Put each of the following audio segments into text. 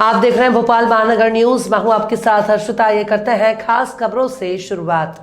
आप देख रहे हैं भोपाल महानगर न्यूज। मैं हूं आपके साथ हर्षिता। ये करते हैं खास खबरों से शुरुआत।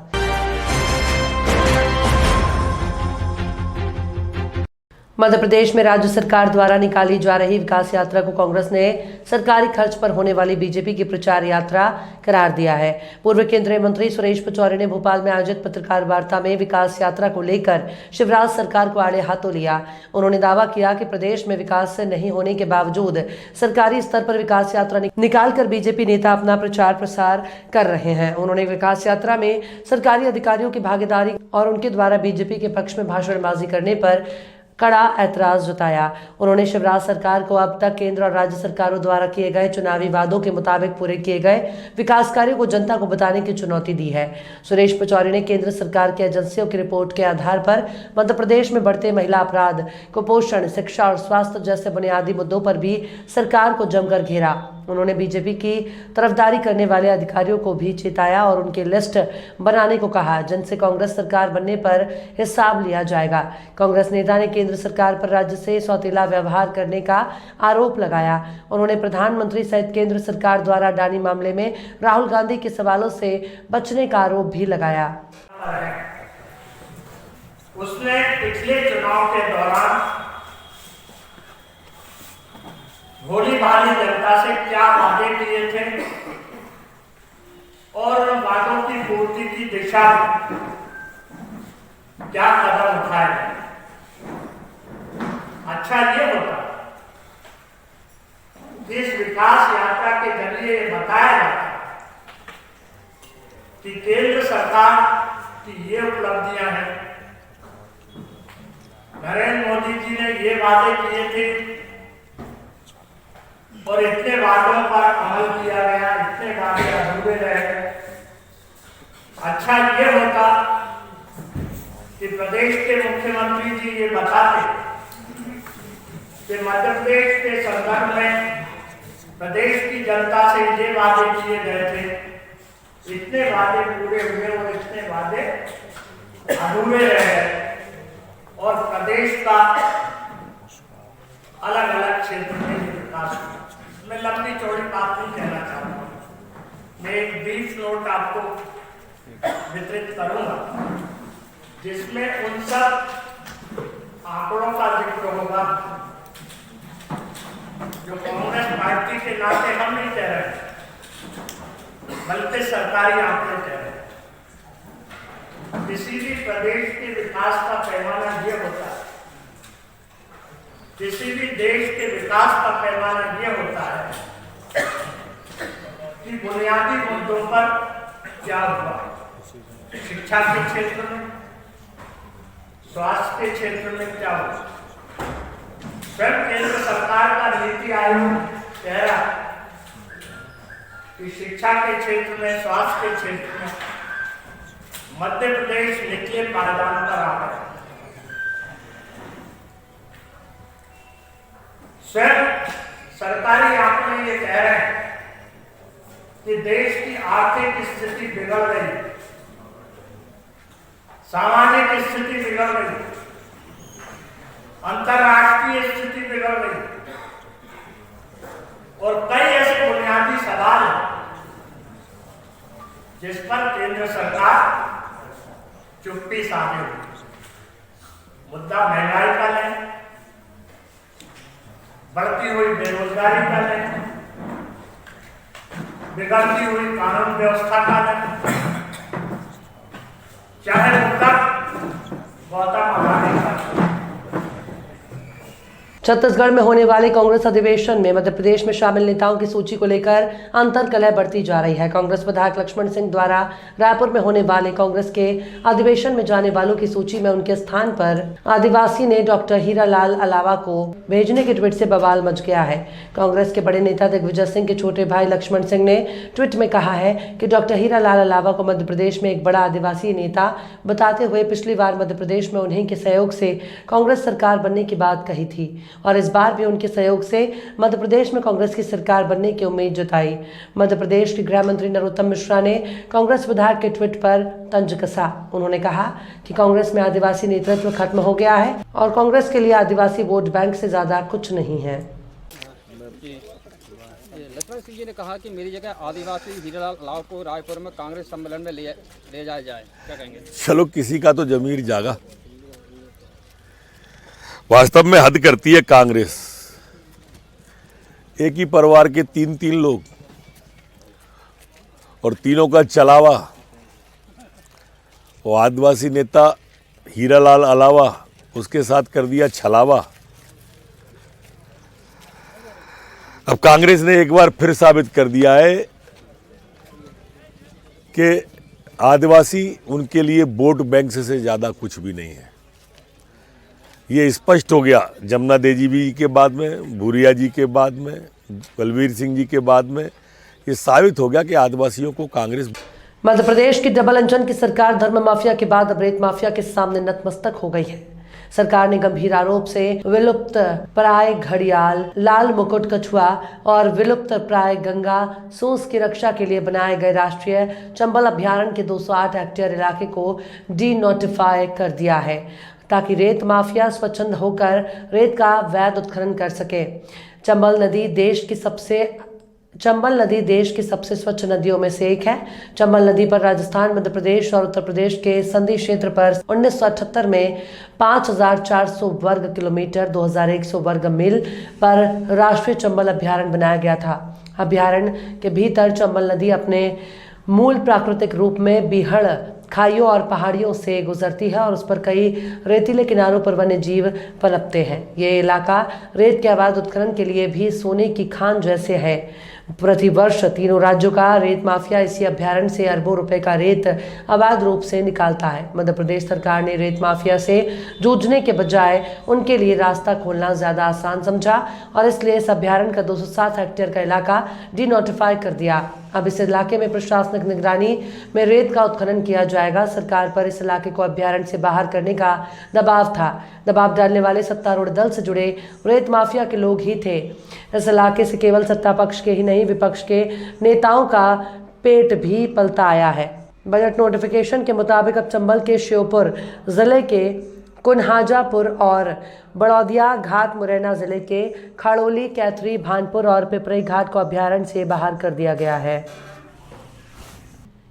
मध्य प्रदेश में राज्य सरकार द्वारा निकाली जा रही विकास यात्रा को कांग्रेस ने सरकारी खर्च पर होने वाली बीजेपी की प्रचार यात्रा करार दिया है। पूर्व केंद्रीय मंत्री सुरेश पचौरी ने भोपाल में आयोजित पत्रकार वार्ता में विकास यात्रा को लेकर शिवराज सरकार को आड़े हाथों लिया। उन्होंने दावा किया कि प्रदेश में विकास नहीं होने के बावजूद सरकारी स्तर पर विकास यात्रा निकालकर बीजेपी नेता अपना प्रचार प्रसार कर रहे हैं। उन्होंने विकास यात्रा में सरकारी अधिकारियों की भागीदारी और उनके द्वारा बीजेपी के पक्ष में भाषणबाजी करने पर कड़ा ऐतराज जताया। उन्होंने शिवराज सरकार को अब तक केंद्र और राज्य सरकारों द्वारा किए गए चुनावी वादों के मुताबिक पूरे किए गए विकास कार्यों को जनता को बताने की चुनौती दी है। सुरेश पचौरी ने केंद्र सरकार की एजेंसियों की रिपोर्ट के आधार पर मध्य प्रदेश में बढ़ते महिला अपराध, कुपोषण, शिक्षा और स्वास्थ्य जैसे बुनियादी मुद्दों पर भी सरकार को जमकर घेरा। उन्होंने बीजेपी की तरफदारी करने वाले अधिकारियों को भी चेताया और उनकी लिस्ट बनाने को कहा, जिनसे कांग्रेस सरकार बनने पर हिसाब लिया जाएगा। कांग्रेस नेता ने केंद्र सरकार पर राज्य से सौतेला व्यवहार करने का आरोप लगाया। उन्होंने प्रधानमंत्री सहित केंद्र सरकार द्वारा अडानी मामले में राहुल गांधी के सवालों से बचने का आरोप भी लगाया। उसने पिछले चुनाव के दौरान भोली भाली जनता से क्या वादे किए थे और उन वादों की पूर्ति की दिशा में क्या कदम उठाए। अच्छा ये होता इस विकास यात्रा के जरिए ये बताया जाता कि केंद्र सरकार की ये उपलब्धियां हैं। नरेंद्र मोदी जी ने ये वादे किए थे और इतने वादों पर अमल किया गया, इतने वादे अधूरे रहे। अच्छा ये होता कि प्रदेश के मुख्यमंत्री जी ये बताते कि मध्य प्रदेश के संदर्भ में प्रदेश की जनता से ये वादे किए गए थे, इतने वादे पूरे हुए और इतने वादे अधूरे रहे। और प्रदेश का अलग अलग क्षेत्र में विकास हुआ। मैं लंबी चौड़ी बात नहीं कहना चाहता हूँ। मैं एक ब्रीफ नोट आपको वितरित करूंगा जिसमें उन सब आंकड़ों का जिक्र होगा जो कांग्रेस पार्टी के नाते हम नहीं कह रहे बल्कि सरकारी आंकड़े कह रहे हैं। किसी भी प्रदेश के विकास का पैमाना ये होता है, किसी भी देश के विकास का पैमाना यह होता है कि बुनियादी मुद्दों पर क्या हुआ। शिक्षा के क्षेत्र में, स्वास्थ्य के क्षेत्र में क्या हुआ। स्वयं केंद्र सरकार का नीति आयोग कह रहा कि शिक्षा के क्षेत्र में, स्वास्थ्य के क्षेत्र में मध्य प्रदेश निचले पायदान पर आ गया। स्वयं सरकारी आंकड़े ये कह रहे हैं कि देश की आर्थिक स्थिति बिगड़ रही, सामाजिक स्थिति बिगड़ रही, अंतरराष्ट्रीय स्थिति बिगड़ रही और कई ऐसे बुनियादी सवाल जिस पर केंद्र सरकार चुप्पी साधे हुई। मुद्दा महंगाई का है, बढ़ती हुई बेरोजगारी का है, बिगड़ती हुई कानून व्यवस्था का है, चाहे उत्तर गौतम अडानी का। छत्तीसगढ़ में होने वाले कांग्रेस अधिवेशन में मध्य प्रदेश में शामिल नेताओं की सूची को लेकर अंतर्कलह बढ़ती जा रही है। कांग्रेस विधायक लक्ष्मण सिंह द्वारा रायपुर में होने वाले कांग्रेस के अधिवेशन में जाने वालों की सूची में उनके स्थान पर आदिवासी ने डॉक्टर हीरालाल अलावा को भेजने के ट्वीट से बवाल मच गया है। कांग्रेस के बड़े नेता दिग्विजय सिंह के छोटे भाई लक्ष्मण सिंह ने ट्वीट में कहा है कि डॉक्टर हीरालाल अलावा को मध्य प्रदेश में एक बड़ा आदिवासी नेता बताते हुए पिछली बार मध्य प्रदेश में उन्हीं के सहयोग से कांग्रेस सरकार बनने की बात कही थी और इस बार भी उनके सहयोग से मध्य प्रदेश में कांग्रेस की सरकार बनने की उम्मीद जताई। मध्य प्रदेश के गृह मंत्री नरोत्तम मिश्रा ने कांग्रेस विधायक के ट्वीट पर तंज कसा। उन्होंने कहा कि कांग्रेस में आदिवासी नेतृत्व खत्म हो गया है और कांग्रेस के लिए आदिवासी वोट बैंक से ज्यादा कुछ नहीं है। लक्ष्मण सिंह जी ने कहा कि मेरी जगह आदिवासी हीरालाल अलाव को रायपुर में कांग्रेस सम्मेलन में ले जाया जाए, क्या कहेंगे? चलो किसी का तो जमीर जागा। वास्तव में हद करती है कांग्रेस। एक ही परिवार के तीन लोग और तीनों का चलावा। वो आदिवासी नेता हीरालाल अलावा, उसके साथ कर दिया छलावा। अब कांग्रेस ने एक बार फिर साबित कर दिया है कि आदिवासी उनके लिए वोट बैंक से ज़्यादा कुछ भी नहीं है। ये स्पष्ट हो गया जमुना देवी के बाद में, भूरिया जी के बाद में, बलवीर सिंह जी के बाद में। ये साबित हो गया कि आदिवासियों को कांग्रेस। मध्य प्रदेश की डबल इंजन की सरकार धर्म माफिया के बाद अब रेत माफिया के सामने नतमस्तक हो गई है। सरकार ने गंभीर आरोप से विलुप्त प्राय घड़ियाल, लाल मुकुट कछुआ और विलुप्त प्राय गंगा सूस की रक्षा के लिए बनाए गए राष्ट्रीय चंबल अभ्यारण्य के 208 हेक्टेयर इलाके को डी नोटिफाई कर दिया है ताकि रेत माफिया स्वच्छंद होकर रेत का वैध उत्खनन कर सके। चंबल नदी देश की सबसे स्वच्छ नदियों में से एक है। चंबल नदी पर राजस्थान, मध्य प्रदेश और उत्तर प्रदेश के संधि क्षेत्र पर 1978 में 5400 वर्ग किलोमीटर 2100 वर्ग मील पर राष्ट्रीय चंबल अभ्यारण्य बनाया गया था। अभ्यारण्य के भीतर चंबल नदी अपने मूल प्राकृतिक रूप में बीहड़ खाइयों और पहाड़ियों से गुजरती है और उस पर कई रेतीले किनारों पर वन्य जीव पनपते हैं। ये इलाका रेत के अवैध उत्खनन के लिए भी सोने की खान जैसे है। प्रतिवर्ष तीनों राज्यों का रेत माफिया इसी अभ्यारण्य से अरबों रुपए का रेत अवैध रूप से निकालता है। मध्य प्रदेश सरकार ने रेत माफिया से जूझने के बजाय उनके लिए रास्ता खोलना ज्यादा आसान समझा और इसलिए इस अभ्यारण्य का 207 हेक्टेयर का इलाका डी नोटिफाई कर दिया। अब इस इलाके में प्रशासनिक निगरानी में रेत का उत्खनन किया जाएगा। सरकार पर इस इलाके को अभ्यारण्य से बाहर करने का दबाव था। दबाव डालने वाले सत्तारूढ़ दल से जुड़े रेत माफिया के लोग ही थे। इस इलाके से केवल सत्ता पक्ष के ही नहीं, विपक्ष के नेताओं का पेट भी पलता आया है। बजट नोटिफिकेशन के मुताबिक अब चंबल के श्योपुर जिले के कुन्हाजापुर और बड़ौदिया घाट, मुरैना जिले के खड़ोली, कैथरी, भानपुर और पिपरई घाट को अभ्यारण्य से बाहर कर दिया गया है।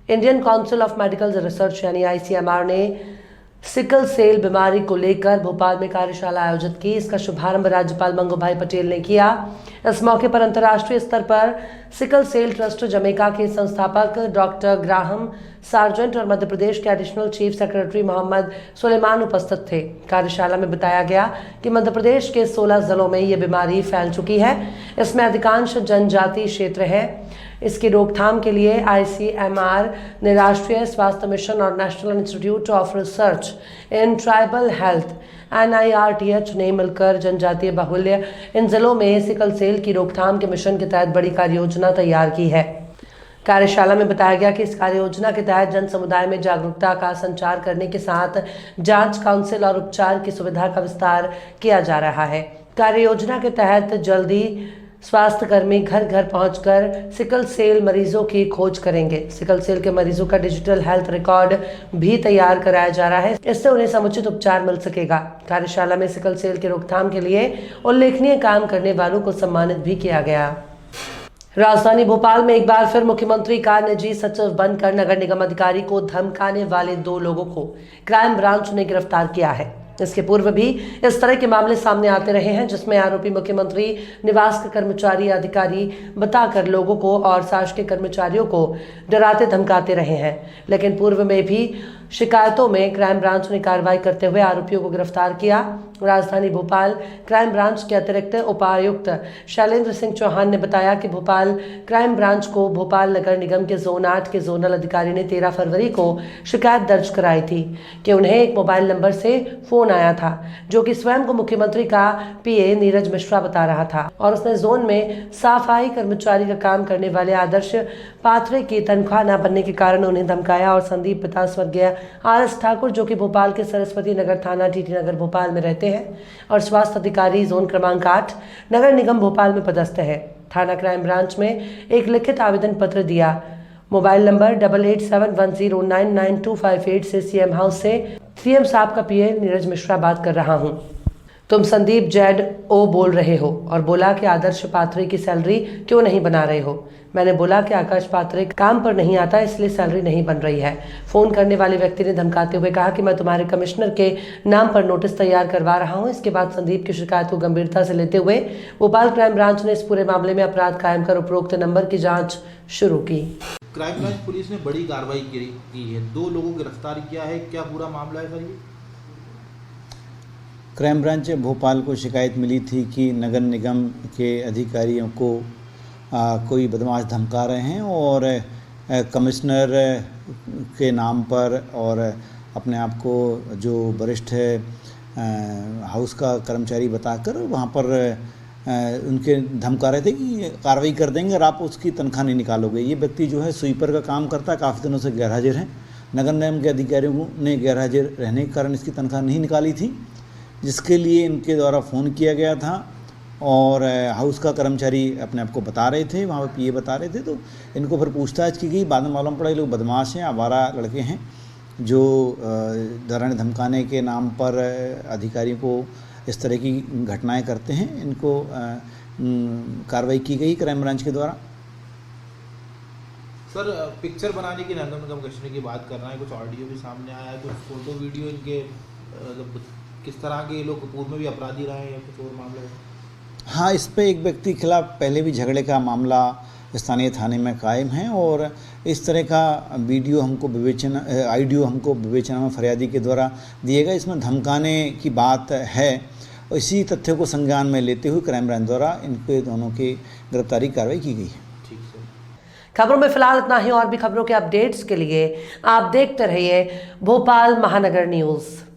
Indian council of medical research यानी ICMR ने सिकल सेल बीमारी को लेकर भोपाल में कार्यशाला आयोजित की। इसका शुभारंभ राज्यपाल मंगूभाई पटेल ने किया। इस मौके पर अंतर्राष्ट्रीय स्तर पर सिकल सेल ट्रस्ट जमैका के संस्थापक डॉक्टर ग्राहम सार्जेंट और मध्य प्रदेश के additional chief secretary Mohammad Suleman उपस्थित थे। कार्यशाला में बताया गया कि मध्य प्रदेश के 16 जिलों में ये बीमारी फैल चुकी है। इसमें अधिकांश जनजातीय क्षेत्र है। इसकी रोकथाम के लिए ICMR ने राष्ट्रीय स्वास्थ्य मिशन और national institute of research in tribal health NIRTH ने मिलकर जनजातीय बाहुल्य इन जिलों में सिकल सेल की रोकथाम के मिशन के तहत बड़ी कार्य योजना तैयार की है। कार्यशाला में बताया गया कि इस कार्य योजना के तहत जन समुदाय में जागरूकता का संचार करने के साथ जांच, काउंसिल और उपचार की सुविधा का विस्तार किया जा रहा है। कार्य योजना के तहत जल्दी स्वास्थ्य कर्मी घर घर पहुंचकर सिकल सेल मरीजों की खोज करेंगे। सिकल सेल के मरीजों का डिजिटल हेल्थ रिकॉर्ड भी तैयार कराया जा रहा है। इससे उन्हें समुचित उपचार मिल सकेगा। कार्यशाला में सिकल सेल की रोकथाम के लिए उल्लेखनीय काम करने वालों को सम्मानित भी किया गया। राजधानी भोपाल में एक बार फिर मुख्यमंत्री का निजी सचिव बनकर नगर निगम अधिकारी को धमकाने वाले 2 लोगों को क्राइम ब्रांच ने गिरफ्तार किया है। इसके पूर्व भी इस तरह के मामले सामने आते रहे हैं जिसमें आरोपी मुख्यमंत्री निवास के कर्मचारी अधिकारी बताकर लोगों को और शासकीय कर्मचारियों को डराते धमकाते रहे हैं। लेकिन पूर्व में भी शिकायतों में क्राइम ब्रांच ने कार्रवाई करते हुए आरोपियों को गिरफ्तार किया। राजधानी भोपाल क्राइम ब्रांच के अतिरिक्त उपायुक्त शैलेंद्र सिंह चौहान ने बताया कि भोपाल क्राइम ब्रांच को भोपाल नगर निगम के जोन 8 के जोनल अधिकारी ने 13 फरवरी को शिकायत दर्ज कराई थी कि उन्हें एक मोबाइल नंबर से फोन आया था जो कि स्वयं को मुख्यमंत्री का PA नीरज मिश्रा बता रहा था और उसने जोन में सफाई कर्मचारी का काम करने वाले आदर्श पात्रे की तनख्वाह न बनने के कारण उन्हें धमकाया और संदीप पिता स्वर्गीय RS ठाकुर जो कि भोपाल के सरस्वती नगर थाना TT नगर भोपाल में रहते हैं और स्वास्थ्य अधिकारी जोन क्रमांक 8 नगर निगम भोपाल में पदस्थ है। थाना क्राइम ब्रांच में एक लिखित आवेदन पत्र दिया। मोबाइल नंबर 8871099258 से CM हाउस से CM साहब का PA नीरज मिश्रा बात कर रहा हूं। तुम संदीप जैड ओ बोल रहे हो और बोला कि आदर्श पात्रे की सैलरी क्यों नहीं बना रहे हो। मैंने बोला कि आकाश पात्रे काम पर नहीं आता इसलिए सैलरी नहीं बन रही है। फोन करने वाले व्यक्ति ने धमकाते हुए कहा कि मैं तुम्हारे कमिश्नर के नाम पर नोटिस तैयार करवा रहा हूं। इसके बाद संदीप की शिकायत को गंभीरता से लेते हुए भोपाल क्राइम ब्रांच ने इस पूरे मामले में अपराध कायम कर उपरोक्त नंबर की जाँच शुरू की। क्राइम ब्रांच पुलिस ने बड़ी कार्रवाई की है, 2 लोगों को गिरफ्तार किया है। क्या पूरा मामला है सर ये? क्राइम ब्रांच भोपाल को शिकायत मिली थी कि नगर निगम के अधिकारियों को कोई बदमाश धमका रहे हैं और कमिश्नर के नाम पर और अपने आप को जो वरिष्ठ हाउस का कर्मचारी बताकर वहाँ पर उनके धमका रहे थे कि कार्रवाई कर देंगे और आप उसकी तनख्वाह नहीं निकालोगे। ये व्यक्ति जो है स्वीपर का काम करता है, काफ़ी दिनों से गैरहाजिर है। नगर निगम के अधिकारियों ने गैरहाजिर रहने के कारण इसकी तनख्वाह नहीं निकाली थी, जिसके लिए इनके द्वारा फ़ोन किया गया था और हाउस का कर्मचारी अपने आप को बता रहे थे, वहाँ पर पीए बता रहे थे। तो इनको फिर पूछताछ की गई। बाद में मालूम पड़ा ये लोग बदमाश हैं, आवारा लड़के हैं जो डराने धमकाने के नाम पर अधिकारियों को इस तरह की घटनाएं करते हैं। इनको कार्रवाई की गई क्राइम ब्रांच के द्वारा। सर पिक्चर बनाने की नगर निगम कमिश्नर की बात कर रहा है, कुछ ऑडियो भी सामने आया है, कुछ फोटो वीडियो इनके किस तरह के ये लोग पूर्व में भी अपराधी रहे हैं या कुछ और मामले? हाँ, इस पे एक व्यक्ति के खिलाफ पहले भी झगड़े का मामला स्थानीय थाने में कायम है और इस तरह का वीडियो हमको ऑडियो हमको विवेचना में फरियादी के द्वारा दिएगा। इसमें धमकाने की बात है। इसी तथ्य को संज्ञान में लेते हुए क्राइम ब्रांच द्वारा इनके दोनों की गिरफ्तारी कार्रवाई की गई है। ठीक सर। खबरों में फिलहाल इतना ही। और भी खबरों के अपडेट्स के लिए आप देखते रहिए भोपाल महानगर न्यूज़।